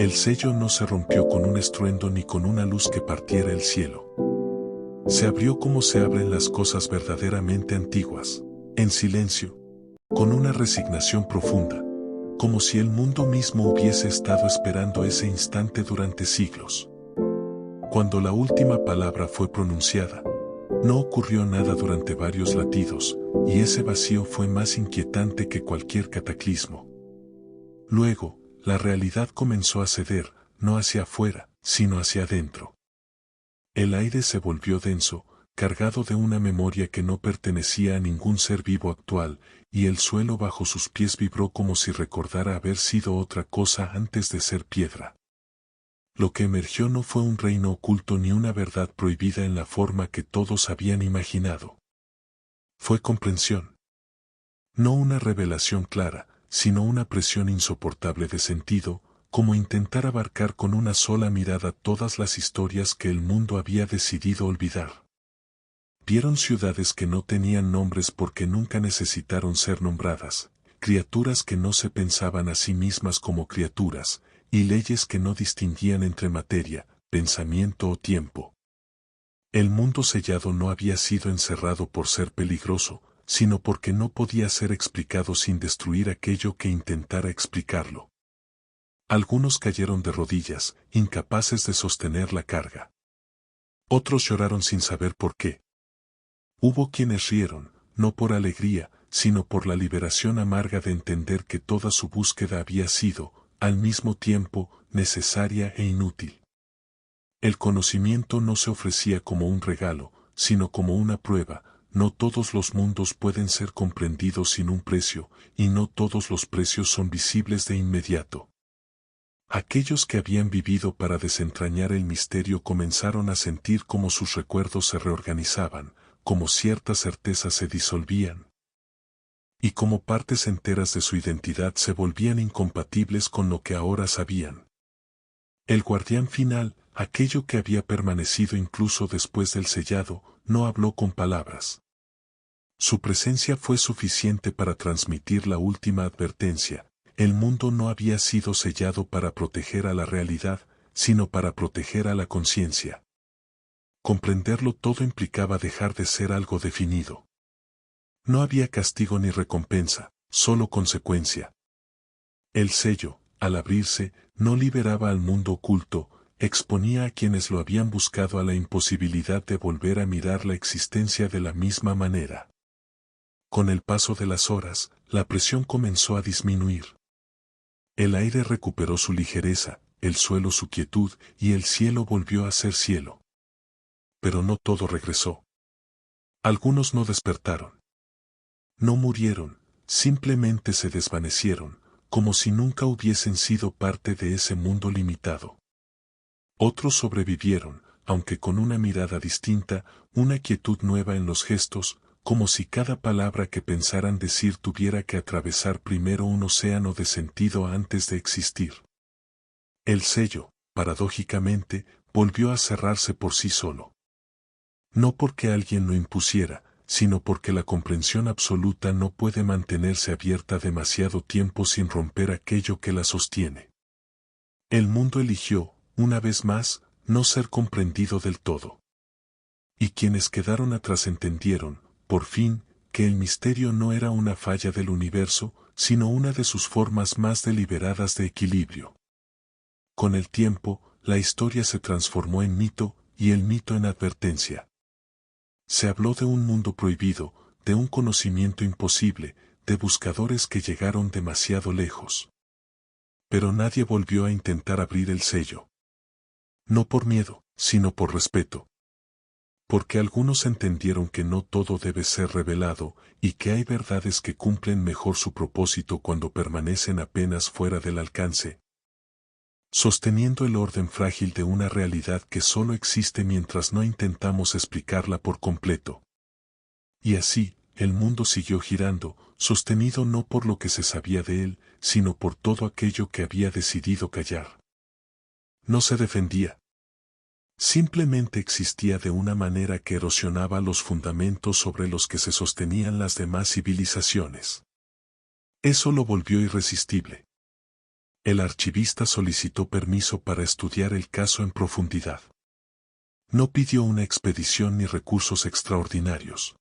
El sello no se rompió con un estruendo ni con una luz que partiera el cielo. Se abrió como se abren las cosas verdaderamente antiguas, en silencio, con una resignación profunda, como si el mundo mismo hubiese estado esperando ese instante durante siglos. Cuando la última palabra fue pronunciada, no ocurrió nada durante varios latidos, y ese vacío fue más inquietante que cualquier cataclismo. Luego, la realidad comenzó a ceder, no hacia afuera, sino hacia adentro. El aire se volvió denso, cargado de una memoria que no pertenecía a ningún ser vivo actual, y el suelo bajo sus pies vibró como si recordara haber sido otra cosa antes de ser piedra. Lo que emergió no fue un reino oculto ni una verdad prohibida en la forma que todos habían imaginado. Fue comprensión. No una revelación clara, sino una presión insoportable de sentido, como intentar abarcar con una sola mirada todas las historias que el mundo había decidido olvidar. Vieron ciudades que no tenían nombres porque nunca necesitaron ser nombradas, criaturas que no se pensaban a sí mismas como criaturas, y leyes que no distinguían entre materia, pensamiento o tiempo. El mundo sellado no había sido encerrado por ser peligroso, sino porque no podía ser explicado sin destruir aquello que intentara explicarlo. Algunos cayeron de rodillas, incapaces de sostener la carga. Otros lloraron sin saber por qué. Hubo quienes rieron, no por alegría, sino por la liberación amarga de entender que toda su búsqueda había sido, al mismo tiempo, necesaria e inútil. El conocimiento no se ofrecía como un regalo, sino como una prueba. No todos los mundos pueden ser comprendidos sin un precio, y no todos los precios son visibles de inmediato. Aquellos que habían vivido para desentrañar el misterio comenzaron a sentir cómo sus recuerdos se reorganizaban, cómo ciertas certezas se disolvían, y cómo partes enteras de su identidad se volvían incompatibles con lo que ahora sabían. El guardián final, aquello que había permanecido incluso después del sellado, no habló con palabras. Su presencia fue suficiente para transmitir la última advertencia: el mundo no había sido sellado para proteger a la realidad, sino para proteger a la conciencia. Comprenderlo todo implicaba dejar de ser algo definido. No había castigo ni recompensa, solo consecuencia. El sello, al abrirse, no liberaba al mundo oculto, exponía a quienes lo habían buscado a la imposibilidad de volver a mirar la existencia de la misma manera. Con el paso de las horas, la presión comenzó a disminuir. El aire recuperó su ligereza, el suelo su quietud, y el cielo volvió a ser cielo. Pero no todo regresó. Algunos no despertaron. No murieron, simplemente se desvanecieron, como si nunca hubiesen sido parte de ese mundo limitado. Otros sobrevivieron, aunque con una mirada distinta, una quietud nueva en los gestos, como si cada palabra que pensaran decir tuviera que atravesar primero un océano de sentido antes de existir. El sello, paradójicamente, volvió a cerrarse por sí solo. No porque alguien lo impusiera, sino porque la comprensión absoluta no puede mantenerse abierta demasiado tiempo sin romper aquello que la sostiene. El mundo eligió, una vez más, no ser comprendido del todo. Y quienes quedaron atrás entendieron, por fin, que el misterio no era una falla del universo, sino una de sus formas más deliberadas de equilibrio. Con el tiempo, la historia se transformó en mito, y el mito en advertencia. Se habló de un mundo prohibido, de un conocimiento imposible, de buscadores que llegaron demasiado lejos. Pero nadie volvió a intentar abrir el sello. No por miedo, sino por respeto. Porque algunos entendieron que no todo debe ser revelado, y que hay verdades que cumplen mejor su propósito cuando permanecen apenas fuera del alcance, sosteniendo el orden frágil de una realidad que solo existe mientras no intentamos explicarla por completo. Y así, el mundo siguió girando, sostenido no por lo que se sabía de él, sino por todo aquello que había decidido callar. No se defendía. Simplemente existía de una manera que erosionaba los fundamentos sobre los que se sostenían las demás civilizaciones. Eso lo volvió irresistible. El archivista solicitó permiso para estudiar el caso en profundidad. No pidió una expedición ni recursos extraordinarios.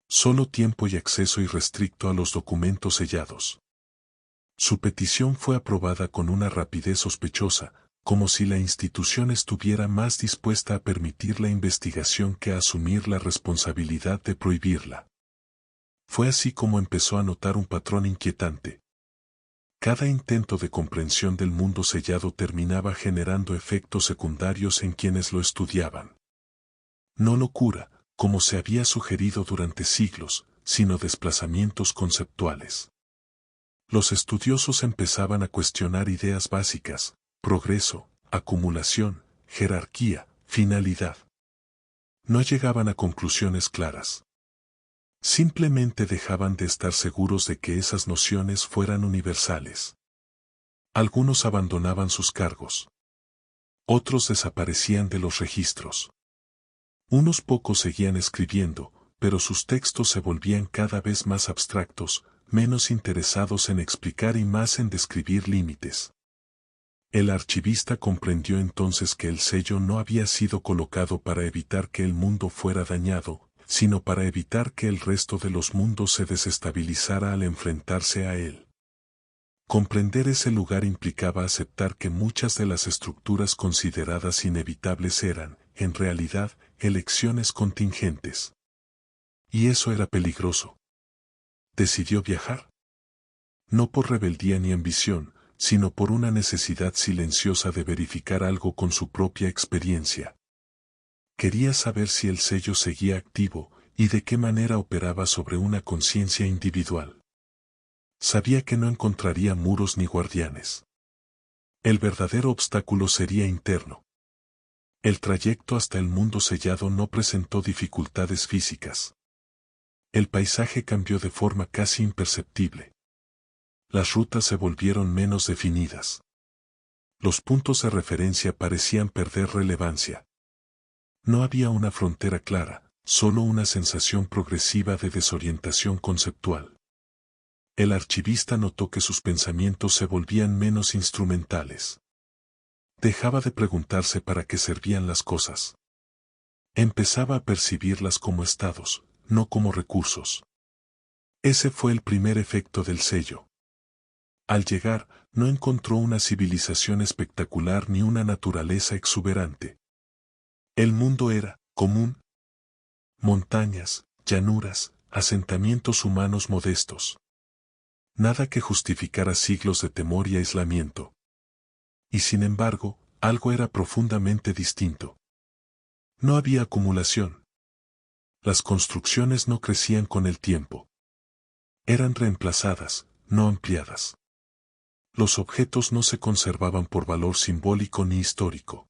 Solo tiempo y acceso irrestricto a los documentos sellados. Su petición fue aprobada con una rapidez sospechosa, como si la institución estuviera más dispuesta a permitir la investigación que a asumir la responsabilidad de prohibirla. Fue así como empezó a notar un patrón inquietante. Cada intento de comprensión del mundo sellado terminaba generando efectos secundarios en quienes lo estudiaban. No locura, como se había sugerido durante siglos, sino desplazamientos conceptuales. Los estudiosos empezaban a cuestionar ideas básicas: progreso, acumulación, jerarquía, finalidad. No llegaban a conclusiones claras. Simplemente dejaban de estar seguros de que esas nociones fueran universales. Algunos abandonaban sus cargos. Otros desaparecían de los registros. Unos pocos seguían escribiendo, pero sus textos se volvían cada vez más abstractos, menos interesados en explicar y más en describir límites. El archivista comprendió entonces que el sello no había sido colocado para evitar que el mundo fuera dañado, sino para evitar que el resto de los mundos se desestabilizara al enfrentarse a él. Comprender ese lugar implicaba aceptar que muchas de las estructuras consideradas inevitables eran, en realidad, elecciones contingentes. Y eso era peligroso. Decidió viajar. No por rebeldía ni ambición, sino por una necesidad silenciosa de verificar algo con su propia experiencia. Quería saber si el sello seguía activo, y de qué manera operaba sobre una conciencia individual. Sabía que no encontraría muros ni guardianes. El verdadero obstáculo sería interno. El trayecto hasta el mundo sellado no presentó dificultades físicas. El paisaje cambió de forma casi imperceptible. Las rutas se volvieron menos definidas. Los puntos de referencia parecían perder relevancia. No había una frontera clara, solo una sensación progresiva de desorientación conceptual. El archivista notó que sus pensamientos se volvían menos instrumentales. Dejaba de preguntarse para qué servían las cosas. Empezaba a percibirlas como estados, no como recursos. Ese fue el primer efecto del sello. Al llegar, no encontró una civilización espectacular ni una naturaleza exuberante. El mundo era común. Montañas, llanuras, asentamientos humanos modestos. Nada que justificara siglos de temor y aislamiento. Y sin embargo, algo era profundamente distinto. No había acumulación. Las construcciones no crecían con el tiempo. Eran reemplazadas, no ampliadas. Los objetos no se conservaban por valor simbólico ni histórico.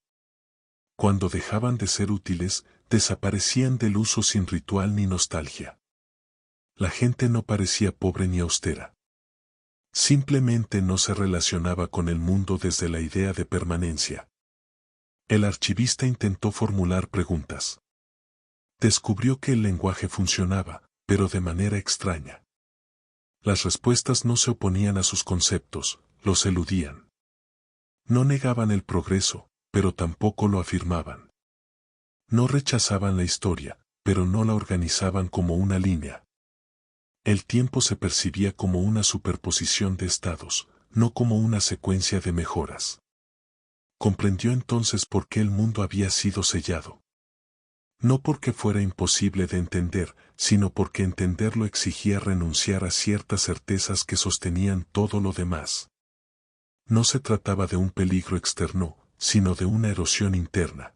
Cuando dejaban de ser útiles, desaparecían del uso sin ritual ni nostalgia. La gente no parecía pobre ni austera. Simplemente no se relacionaba con el mundo desde la idea de permanencia. El archivista intentó formular preguntas. Descubrió que el lenguaje funcionaba, pero de manera extraña. Las respuestas no se oponían a sus conceptos, los eludían. No negaban el progreso, pero tampoco lo afirmaban. No rechazaban la historia, pero no la organizaban como una línea. El tiempo se percibía como una superposición de estados, no como una secuencia de mejoras. Comprendió entonces por qué el mundo había sido sellado. No porque fuera imposible de entender, sino porque entenderlo exigía renunciar a ciertas certezas que sostenían todo lo demás. No se trataba de un peligro externo, sino de una erosión interna.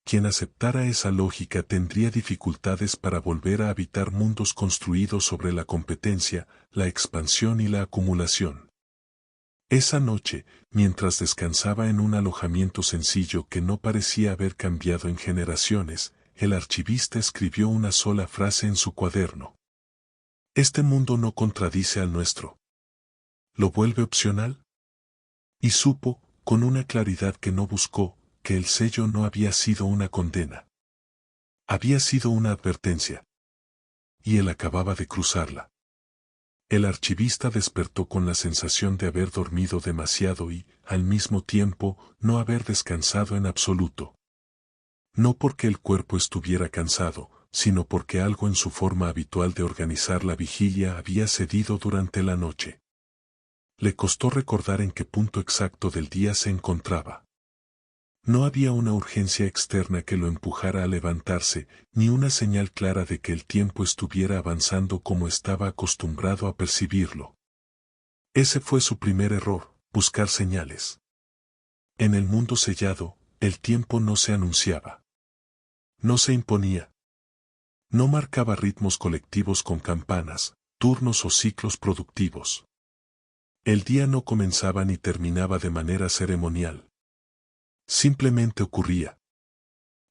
Quien aceptara esa lógica tendría dificultades para volver a habitar mundos construidos sobre la competencia, la expansión y la acumulación. Esa noche, mientras descansaba en un alojamiento sencillo que no parecía haber cambiado en generaciones, el archivista escribió una sola frase en su cuaderno. Este mundo no contradice al nuestro. ¿Lo vuelve opcional? Y supo, con una claridad que no buscó, que el sello no había sido una condena. Había sido una advertencia. Y él acababa de cruzarla. El archivista despertó con la sensación de haber dormido demasiado y, al mismo tiempo, no haber descansado en absoluto. No porque el cuerpo estuviera cansado, sino porque algo en su forma habitual de organizar la vigilia había cedido durante la noche. Le costó recordar en qué punto exacto del día se encontraba. No había una urgencia externa que lo empujara a levantarse, ni una señal clara de que el tiempo estuviera avanzando como estaba acostumbrado a percibirlo. Ese fue su primer error, buscar señales. En el mundo sellado, el tiempo no se anunciaba. No se imponía. No marcaba ritmos colectivos con campanas, turnos o ciclos productivos. El día no comenzaba ni terminaba de manera ceremonial. Simplemente ocurría.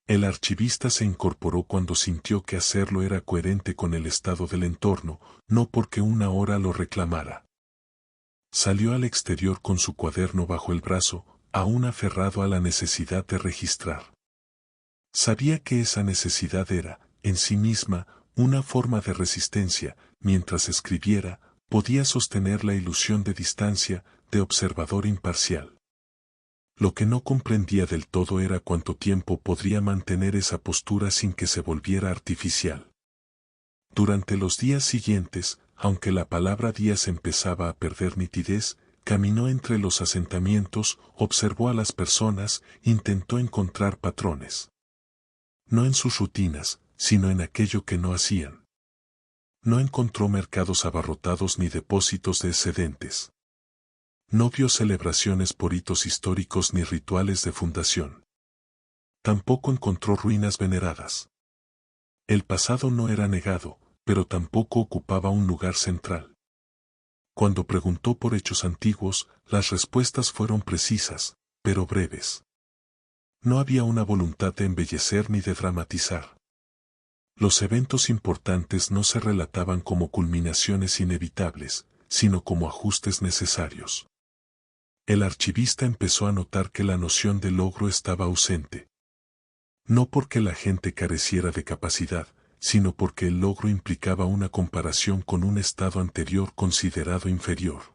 El archivista se incorporó cuando sintió que hacerlo era coherente con el estado del entorno, no porque una hora lo reclamara. Salió al exterior con su cuaderno bajo el brazo, aún aferrado a la necesidad de registrar. Sabía que esa necesidad era, en sí misma, una forma de resistencia. Mientras escribiera, podía sostener la ilusión de distancia, de observador imparcial. Lo que no comprendía del todo era cuánto tiempo podría mantener esa postura sin que se volviera artificial. Durante los días siguientes, aunque la palabra días empezaba a perder nitidez, caminó entre los asentamientos, observó a las personas, intentó encontrar patrones. No en sus rutinas, sino en aquello que no hacían. No encontró mercados abarrotados ni depósitos de excedentes. No vio celebraciones por hitos históricos ni rituales de fundación. Tampoco encontró ruinas veneradas. El pasado no era negado, pero tampoco ocupaba un lugar central. Cuando preguntó por hechos antiguos, las respuestas fueron precisas, pero breves. No había una voluntad de embellecer ni de dramatizar. Los eventos importantes no se relataban como culminaciones inevitables, sino como ajustes necesarios. El archivista empezó a notar que la noción de logro estaba ausente. No porque la gente careciera de capacidad, sino porque el logro implicaba una comparación con un estado anterior considerado inferior.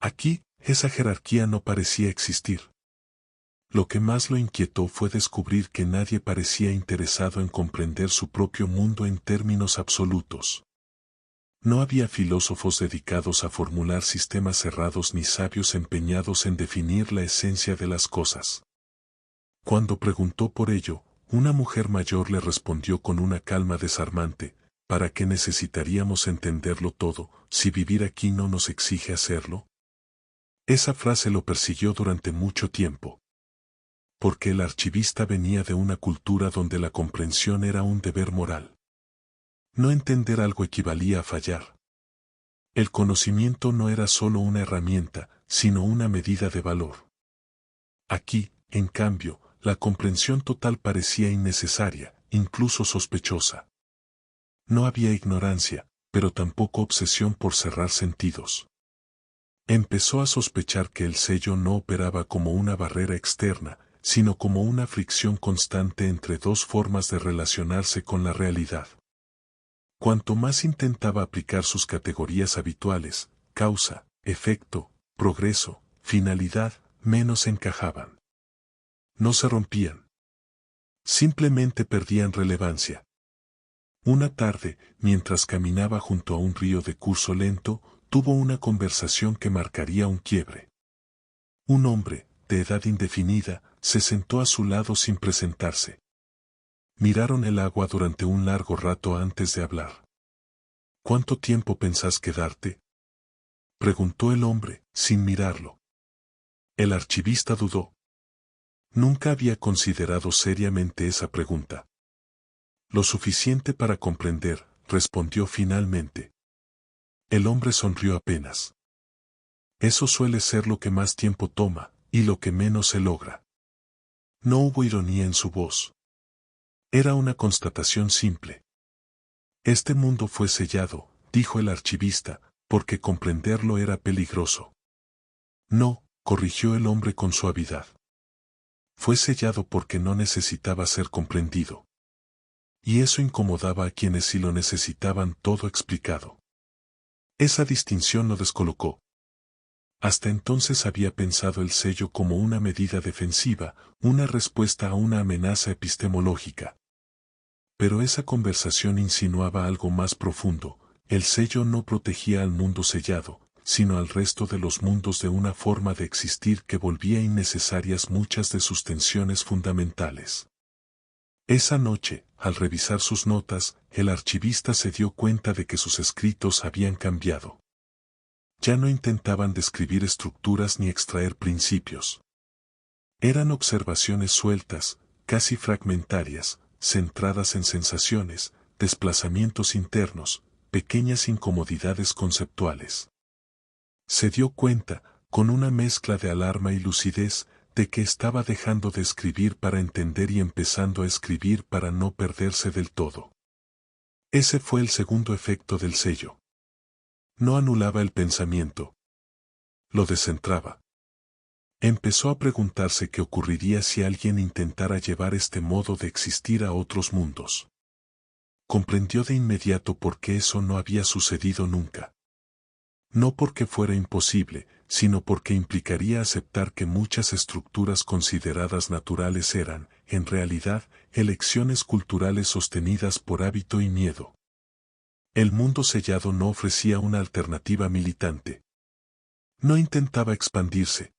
Aquí, esa jerarquía no parecía existir. Lo que más lo inquietó fue descubrir que nadie parecía interesado en comprender su propio mundo en términos absolutos. No había filósofos dedicados a formular sistemas cerrados ni sabios empeñados en definir la esencia de las cosas. Cuando preguntó por ello, una mujer mayor le respondió con una calma desarmante: ¿para qué necesitaríamos entenderlo todo, si vivir aquí no nos exige hacerlo? Esa frase lo persiguió durante mucho tiempo. Porque el archivista venía de una cultura donde la comprensión era un deber moral. No entender algo equivalía a fallar. El conocimiento no era solo una herramienta, sino una medida de valor. Aquí, en cambio, la comprensión total parecía innecesaria, incluso sospechosa. No había ignorancia, pero tampoco obsesión por cerrar sentidos. Empezó a sospechar que el sello no operaba como una barrera externa, sino como una fricción constante entre dos formas de relacionarse con la realidad. Cuanto más intentaba aplicar sus categorías habituales, causa, efecto, progreso, finalidad, menos encajaban. No se rompían. Simplemente perdían relevancia. Una tarde, mientras caminaba junto a un río de curso lento, tuvo una conversación que marcaría un quiebre. Un hombre, de edad indefinida, se sentó a su lado sin presentarse. Miraron el agua durante un largo rato antes de hablar. ¿Cuánto tiempo pensás quedarte?, preguntó el hombre, sin mirarlo. El archivista dudó. Nunca había considerado seriamente esa pregunta. Lo suficiente para comprender, respondió finalmente. El hombre sonrió apenas. Eso suele ser lo que más tiempo toma, y lo que menos se logra. No hubo ironía en su voz. Era una constatación simple. Este mundo fue sellado, dijo el archivista, porque comprenderlo era peligroso. No, corrigió el hombre con suavidad. Fue sellado porque no necesitaba ser comprendido. Y eso incomodaba a quienes sí lo necesitaban todo explicado. Esa distinción lo descolocó. Hasta entonces había pensado el sello como una medida defensiva, una respuesta a una amenaza epistemológica. Pero esa conversación insinuaba algo más profundo. El sello no protegía al mundo sellado, sino al resto de los mundos de una forma de existir que volvía innecesarias muchas de sus tensiones fundamentales. Esa noche, al revisar sus notas, el archivista se dio cuenta de que sus escritos habían cambiado. Ya no intentaban describir estructuras ni extraer principios. Eran observaciones sueltas, casi fragmentarias, centradas en sensaciones, desplazamientos internos, pequeñas incomodidades conceptuales. Se dio cuenta, con una mezcla de alarma y lucidez, de que estaba dejando de escribir para entender y empezando a escribir para no perderse del todo. Ese fue el segundo efecto del sello. No anulaba el pensamiento. Lo descentraba. Empezó a preguntarse qué ocurriría si alguien intentara llevar este modo de existir a otros mundos. Comprendió de inmediato por qué eso no había sucedido nunca. No porque fuera imposible, sino porque implicaría aceptar que muchas estructuras consideradas naturales eran, en realidad, elecciones culturales sostenidas por hábito y miedo. El mundo sellado no ofrecía una alternativa militante. No intentaba expandirse.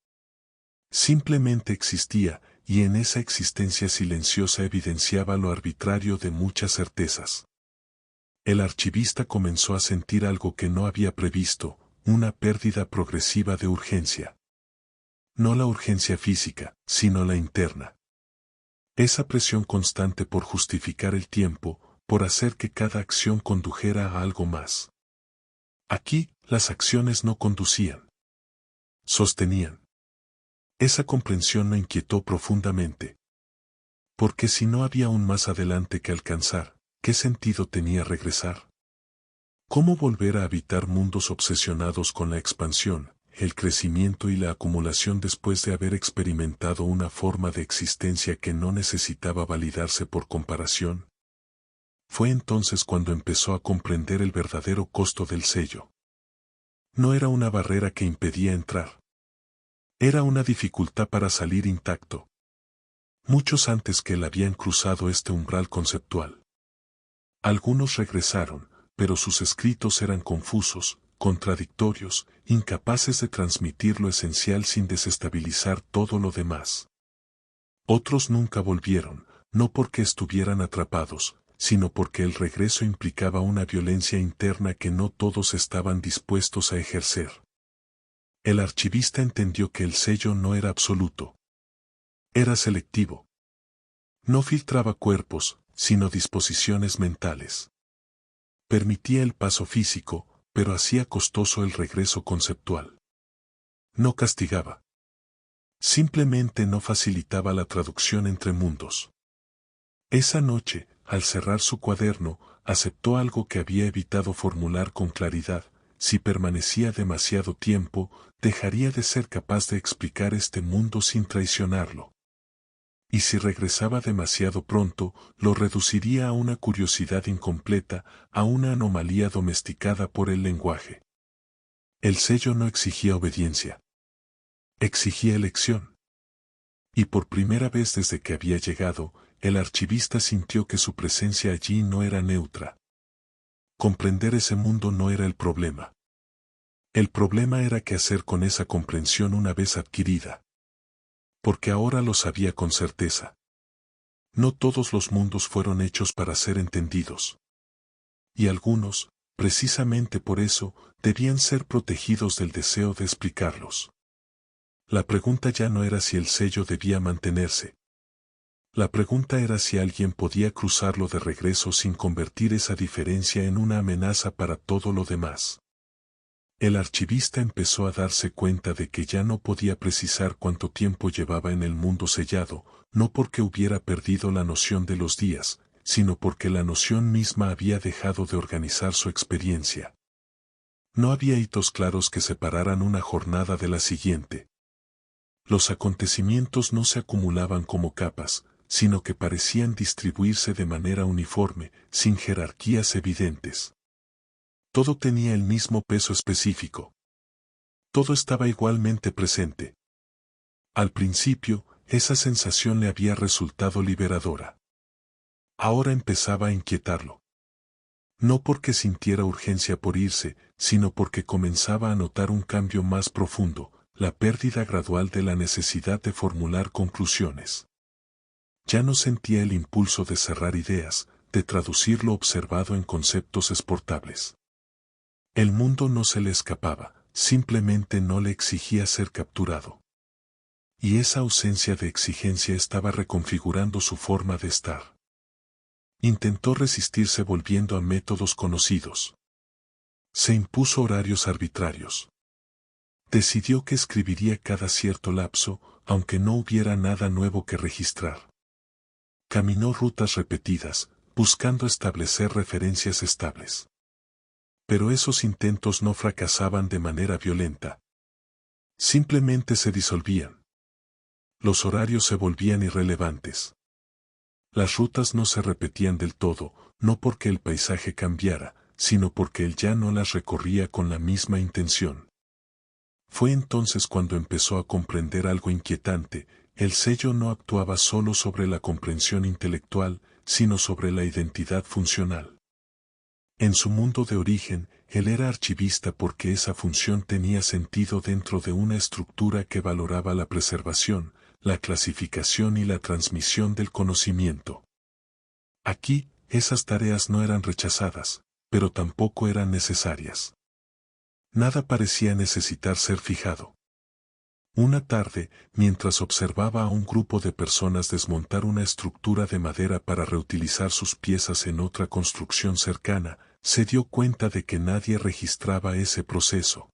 Simplemente existía, y en esa existencia silenciosa evidenciaba lo arbitrario de muchas certezas. El archivista comenzó a sentir algo que no había previsto, una pérdida progresiva de urgencia. No la urgencia física, sino la interna. Esa presión constante por justificar el tiempo, por hacer que cada acción condujera a algo más. Aquí, las acciones no conducían. Sostenían. Esa comprensión lo inquietó profundamente. Porque si no había un más adelante que alcanzar, ¿qué sentido tenía regresar? ¿Cómo volver a habitar mundos obsesionados con la expansión, el crecimiento y la acumulación después de haber experimentado una forma de existencia que no necesitaba validarse por comparación? Fue entonces cuando empezó a comprender el verdadero costo del sello. No era una barrera que impedía entrar. Era una dificultad para salir intacto. Muchos antes que él habían cruzado este umbral conceptual. Algunos regresaron, pero sus escritos eran confusos, contradictorios, incapaces de transmitir lo esencial sin desestabilizar todo lo demás. Otros nunca volvieron, no porque estuvieran atrapados, sino porque el regreso implicaba una violencia interna que no todos estaban dispuestos a ejercer. El archivista entendió que el sello no era absoluto. Era selectivo. No filtraba cuerpos, sino disposiciones mentales. Permitía el paso físico, pero hacía costoso el regreso conceptual. No castigaba. Simplemente no facilitaba la traducción entre mundos. Esa noche, al cerrar su cuaderno, aceptó algo que había evitado formular con claridad. Si permanecía demasiado tiempo, dejaría de ser capaz de explicar este mundo sin traicionarlo. Y si regresaba demasiado pronto, lo reduciría a una curiosidad incompleta, a una anomalía domesticada por el lenguaje. El sello no exigía obediencia. Exigía elección. Y por primera vez desde que había llegado, el archivista sintió que su presencia allí no era neutra. Comprender ese mundo no era el problema. El problema era qué hacer con esa comprensión una vez adquirida. Porque ahora lo sabía con certeza. No todos los mundos fueron hechos para ser entendidos. Y algunos, precisamente por eso, debían ser protegidos del deseo de explicarlos. La pregunta ya no era si el sello debía mantenerse. La pregunta era si alguien podía cruzarlo de regreso sin convertir esa diferencia en una amenaza para todo lo demás. El archivista empezó a darse cuenta de que ya no podía precisar cuánto tiempo llevaba en el mundo sellado, no porque hubiera perdido la noción de los días, sino porque la noción misma había dejado de organizar su experiencia. No había hitos claros que separaran una jornada de la siguiente. Los acontecimientos no se acumulaban como capas, sino que parecían distribuirse de manera uniforme, sin jerarquías evidentes. Todo tenía el mismo peso específico. Todo estaba igualmente presente. Al principio, esa sensación le había resultado liberadora. Ahora empezaba a inquietarlo. No porque sintiera urgencia por irse, sino porque comenzaba a notar un cambio más profundo, la pérdida gradual de la necesidad de formular conclusiones. Ya no sentía el impulso de cerrar ideas, de traducir lo observado en conceptos exportables. El mundo no se le escapaba, simplemente no le exigía ser capturado. Y esa ausencia de exigencia estaba reconfigurando su forma de estar. Intentó resistirse volviendo a métodos conocidos. Se impuso horarios arbitrarios. Decidió que escribiría cada cierto lapso, aunque no hubiera nada nuevo que registrar. Caminó rutas repetidas, buscando establecer referencias estables. Pero esos intentos no fracasaban de manera violenta. Simplemente se disolvían. Los horarios se volvían irrelevantes. Las rutas no se repetían del todo, no porque el paisaje cambiara, sino porque él ya no las recorría con la misma intención. Fue entonces cuando empezó a comprender algo inquietante: el sello no actuaba solo sobre la comprensión intelectual, sino sobre la identidad funcional. En su mundo de origen, él era archivista porque esa función tenía sentido dentro de una estructura que valoraba la preservación, la clasificación y la transmisión del conocimiento. Aquí, esas tareas no eran rechazadas, pero tampoco eran necesarias. Nada parecía necesitar ser fijado. Una tarde, mientras observaba a un grupo de personas desmontar una estructura de madera para reutilizar sus piezas en otra construcción cercana, se dio cuenta de que nadie registraba ese proceso.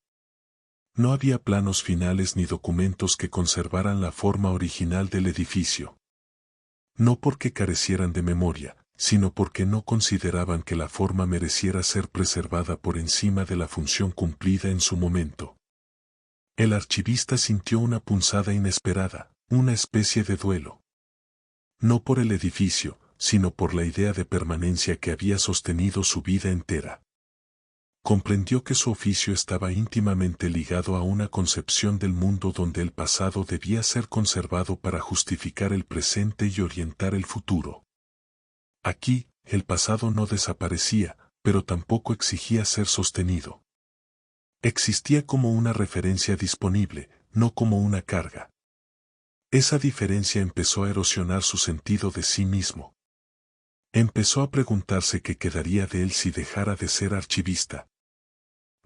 No había planos finales ni documentos que conservaran la forma original del edificio. No porque carecieran de memoria, sino porque no consideraban que la forma mereciera ser preservada por encima de la función cumplida en su momento. El archivista sintió una punzada inesperada, una especie de duelo. No por el edificio, sino por la idea de permanencia que había sostenido su vida entera. Comprendió que su oficio estaba íntimamente ligado a una concepción del mundo donde el pasado debía ser conservado para justificar el presente y orientar el futuro. Aquí, el pasado no desaparecía, pero tampoco exigía ser sostenido. Existía como una referencia disponible, no como una carga. Esa diferencia empezó a erosionar su sentido de sí mismo. Empezó a preguntarse qué quedaría de él si dejara de ser archivista.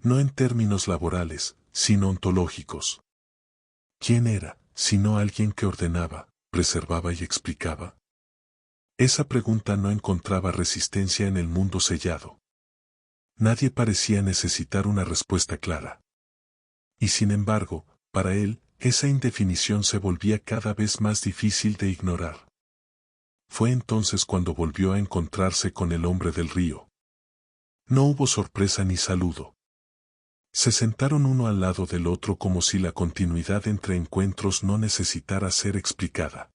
No en términos laborales, sino ontológicos. ¿Quién era, sino alguien que ordenaba, preservaba y explicaba? Esa pregunta no encontraba resistencia en el mundo sellado. Nadie parecía necesitar una respuesta clara. Y sin embargo, para él, esa indefinición se volvía cada vez más difícil de ignorar. Fue entonces cuando volvió a encontrarse con el hombre del río. No hubo sorpresa ni saludo. Se sentaron uno al lado del otro como si la continuidad entre encuentros no necesitara ser explicada.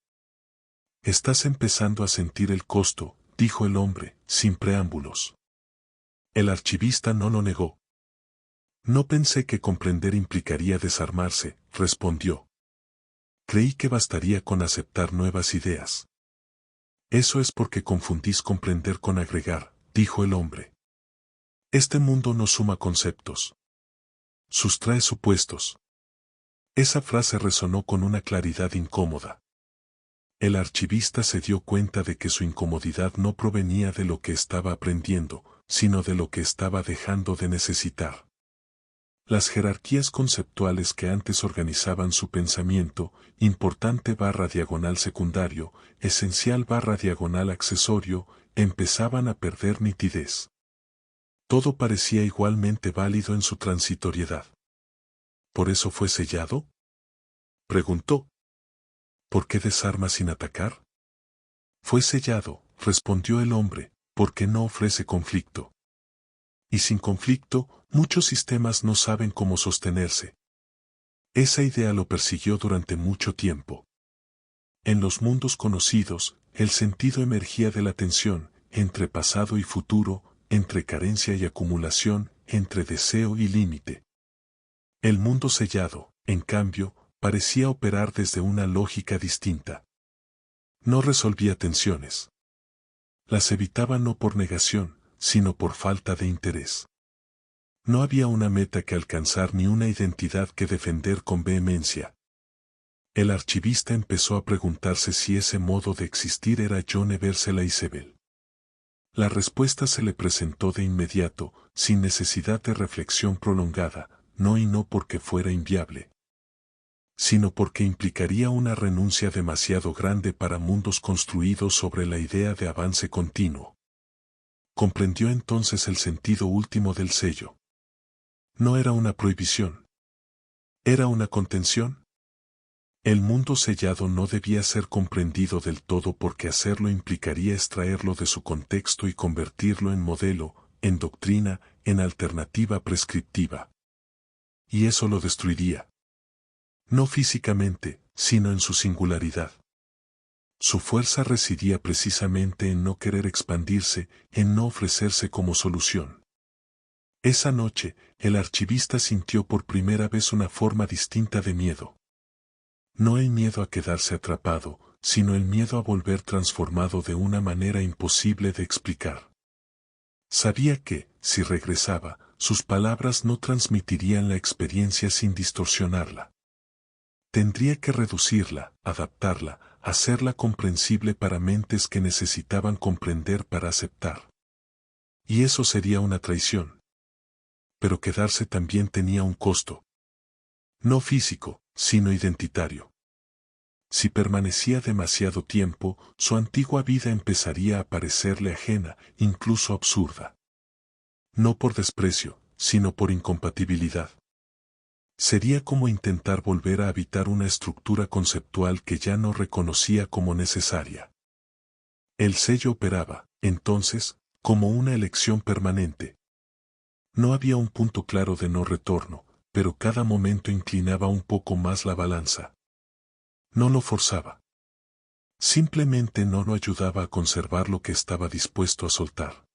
«Estás empezando a sentir el costo», dijo el hombre, sin preámbulos. El archivista no lo negó. «No pensé que comprender implicaría desarmarse», respondió. «Creí que bastaría con aceptar nuevas ideas». «Eso es porque confundís comprender con agregar», dijo el hombre. «Este mundo no suma conceptos. Sustrae supuestos». Esa frase resonó con una claridad incómoda. El archivista se dio cuenta de que su incomodidad no provenía de lo que estaba aprendiendo, sino de lo que estaba dejando de necesitar. Las jerarquías conceptuales que antes organizaban su pensamiento, importante barra diagonal secundario, esencial barra diagonal accesorio, empezaban a perder nitidez. Todo parecía igualmente válido en su transitoriedad. ¿Por eso fue sellado?, preguntó. ¿Por qué desarma sin atacar? Fue sellado, respondió el hombre, porque no ofrece conflicto. Y sin conflicto, muchos sistemas no saben cómo sostenerse. Esa idea lo persiguió durante mucho tiempo. En los mundos conocidos, el sentido emergía de la tensión, entre pasado y futuro, entre carencia y acumulación, entre deseo y límite. El mundo sellado, en cambio, parecía operar desde una lógica distinta. No resolvía tensiones. Las evitaba no por negación, sino por falta de interés. No había una meta que alcanzar ni una identidad que defender con vehemencia. El archivista empezó a preguntarse si ese modo de existir era John Eversela Isabel. La respuesta se le presentó de inmediato, sin necesidad de reflexión prolongada, no y no porque fuera inviable, sino porque implicaría una renuncia demasiado grande para mundos construidos sobre la idea de avance continuo. Comprendió entonces el sentido último del sello. No era una prohibición. Era una contención. El mundo sellado no debía ser comprendido del todo porque hacerlo implicaría extraerlo de su contexto y convertirlo en modelo, en doctrina, en alternativa prescriptiva. Y eso lo destruiría. No físicamente, sino en su singularidad. Su fuerza residía precisamente en no querer expandirse, en no ofrecerse como solución. Esa noche, el archivista sintió por primera vez una forma distinta de miedo. No el miedo a quedarse atrapado, sino el miedo a volver transformado de una manera imposible de explicar. Sabía que, si regresaba, sus palabras no transmitirían la experiencia sin distorsionarla. Tendría que reducirla, adaptarla, hacerla comprensible para mentes que necesitaban comprender para aceptar. Y eso sería una traición. Pero quedarse también tenía un costo. No físico, sino identitario. Si permanecía demasiado tiempo, su antigua vida empezaría a parecerle ajena, incluso absurda. No por desprecio, sino por incompatibilidad. Sería como intentar volver a habitar una estructura conceptual que ya no reconocía como necesaria. El sello operaba, entonces, como una elección permanente. No había un punto claro de no retorno, pero cada momento inclinaba un poco más la balanza. No lo forzaba. Simplemente no lo ayudaba a conservar lo que estaba dispuesto a soltar.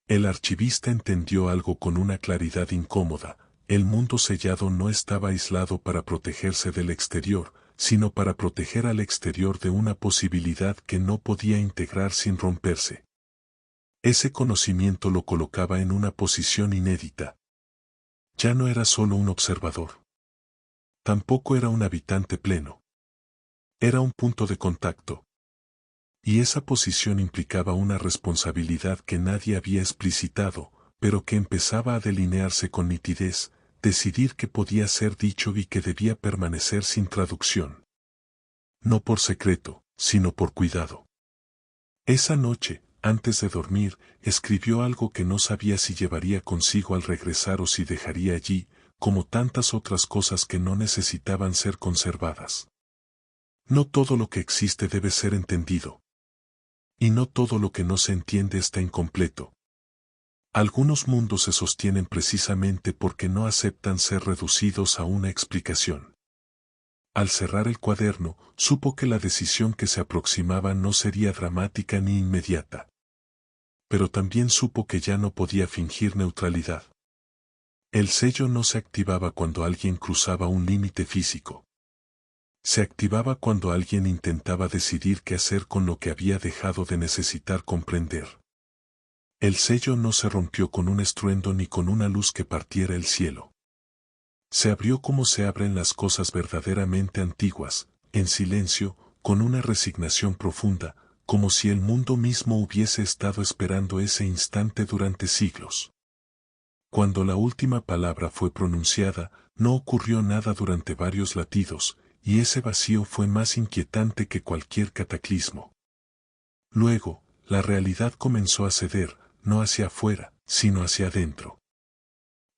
El archivista entendió algo con una claridad incómoda. El mundo sellado no estaba aislado para protegerse del exterior, sino para proteger al exterior de una posibilidad que no podía integrar sin romperse. Ese conocimiento lo colocaba en una posición inédita. Ya no era solo un observador. Tampoco era un habitante pleno. Era un punto de contacto. Y esa posición implicaba una responsabilidad que nadie había explicitado, pero que empezaba a delinearse con nitidez, decidir qué podía ser dicho y que debía permanecer sin traducción. No por secreto, sino por cuidado. Esa noche, antes de dormir, escribió algo que no sabía si llevaría consigo al regresar o si dejaría allí, como tantas otras cosas que no necesitaban ser conservadas. No todo lo que existe debe ser entendido. Y no todo lo que no se entiende está incompleto. Algunos mundos se sostienen precisamente porque no aceptan ser reducidos a una explicación. Al cerrar el cuaderno, supo que la decisión que se aproximaba no sería dramática ni inmediata. Pero también supo que ya no podía fingir neutralidad. El sello no se activaba cuando alguien cruzaba un límite físico. Se activaba cuando alguien intentaba decidir qué hacer con lo que había dejado de necesitar comprender. El sello no se rompió con un estruendo ni con una luz que partiera el cielo. Se abrió como se abren las cosas verdaderamente antiguas, en silencio, con una resignación profunda, como si el mundo mismo hubiese estado esperando ese instante durante siglos. Cuando la última palabra fue pronunciada, no ocurrió nada durante varios latidos, y ese vacío fue más inquietante que cualquier cataclismo. Luego, la realidad comenzó a ceder, no hacia afuera, sino hacia adentro.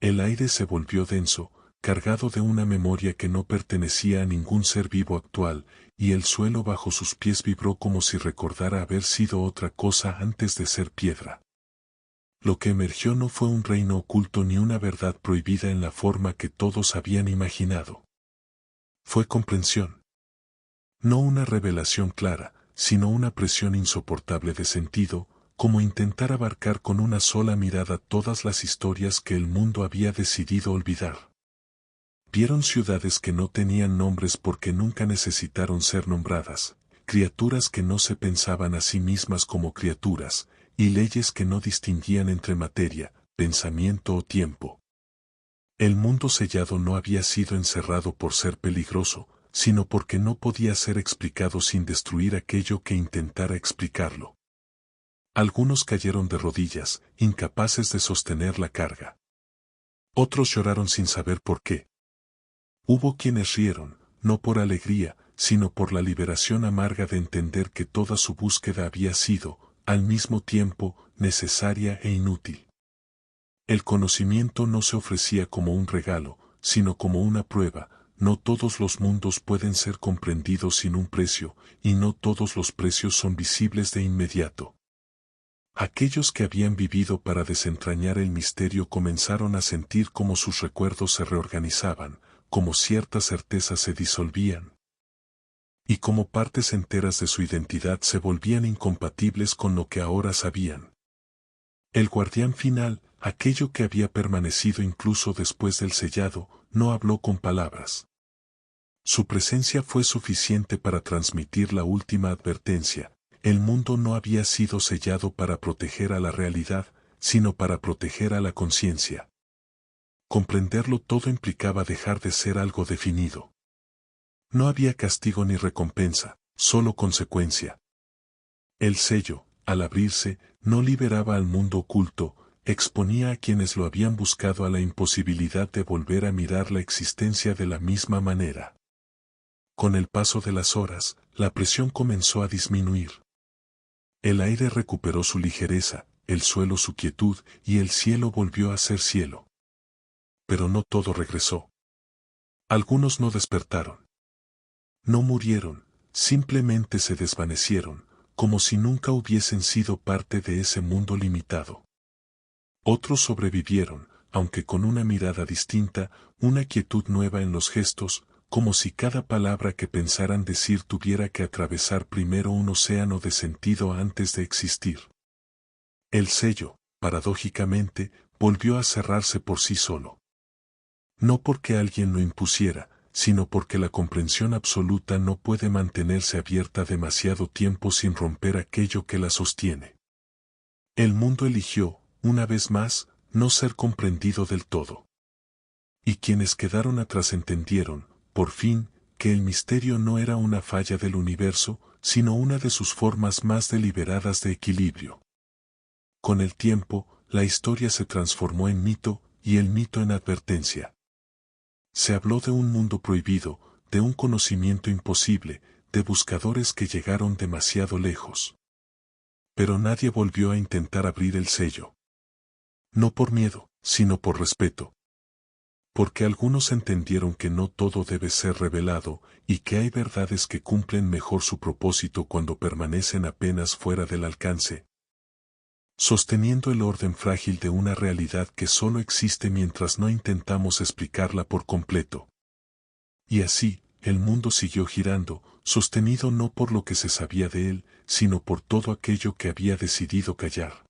El aire se volvió denso, cargado de una memoria que no pertenecía a ningún ser vivo actual, y el suelo bajo sus pies vibró como si recordara haber sido otra cosa antes de ser piedra. Lo que emergió no fue un reino oculto ni una verdad prohibida en la forma que todos habían imaginado. Fue comprensión. No una revelación clara, sino una presión insoportable de sentido, como intentar abarcar con una sola mirada todas las historias que el mundo había decidido olvidar. Vieron ciudades que no tenían nombres porque nunca necesitaron ser nombradas, criaturas que no se pensaban a sí mismas como criaturas, y leyes que no distinguían entre materia, pensamiento o tiempo. El mundo sellado no había sido encerrado por ser peligroso, sino porque no podía ser explicado sin destruir aquello que intentara explicarlo. Algunos cayeron de rodillas, incapaces de sostener la carga. Otros lloraron sin saber por qué. Hubo quienes rieron, no por alegría, sino por la liberación amarga de entender que toda su búsqueda había sido, al mismo tiempo, necesaria e inútil. El conocimiento no se ofrecía como un regalo, sino como una prueba. No todos los mundos pueden ser comprendidos sin un precio, y no todos los precios son visibles de inmediato. Aquellos que habían vivido para desentrañar el misterio comenzaron a sentir cómo sus recuerdos se reorganizaban, cómo ciertas certezas se disolvían, y cómo partes enteras de su identidad se volvían incompatibles con lo que ahora sabían. El guardián final, aquello que había permanecido incluso después del sellado, no habló con palabras. Su presencia fue suficiente para transmitir la última advertencia: el mundo no había sido sellado para proteger a la realidad, sino para proteger a la conciencia. Comprenderlo todo implicaba dejar de ser algo definido. No había castigo ni recompensa, solo consecuencia. El sello, al abrirse, no liberaba al mundo oculto, exponía a quienes lo habían buscado a la imposibilidad de volver a mirar la existencia de la misma manera. Con el paso de las horas, la presión comenzó a disminuir. El aire recuperó su ligereza, el suelo su quietud, y el cielo volvió a ser cielo. Pero no todo regresó. Algunos no despertaron. No murieron, simplemente se desvanecieron, como si nunca hubiesen sido parte de ese mundo limitado. Otros sobrevivieron, aunque con una mirada distinta, una quietud nueva en los gestos, como si cada palabra que pensaran decir tuviera que atravesar primero un océano de sentido antes de existir. El sello, paradójicamente, volvió a cerrarse por sí solo. No porque alguien lo impusiera, sino porque la comprensión absoluta no puede mantenerse abierta demasiado tiempo sin romper aquello que la sostiene. El mundo eligió, una vez más, no ser comprendido del todo. Y quienes quedaron atrás entendieron, por fin, que el misterio no era una falla del universo, sino una de sus formas más deliberadas de equilibrio. Con el tiempo, la historia se transformó en mito, y el mito en advertencia. Se habló de un mundo prohibido, de un conocimiento imposible, de buscadores que llegaron demasiado lejos. Pero nadie volvió a intentar abrir el sello. No por miedo, sino por respeto. Porque algunos entendieron que no todo debe ser revelado, y que hay verdades que cumplen mejor su propósito cuando permanecen apenas fuera del alcance, sosteniendo el orden frágil de una realidad que solo existe mientras no intentamos explicarla por completo. Y así, el mundo siguió girando, sostenido no por lo que se sabía de él, sino por todo aquello que había decidido callar.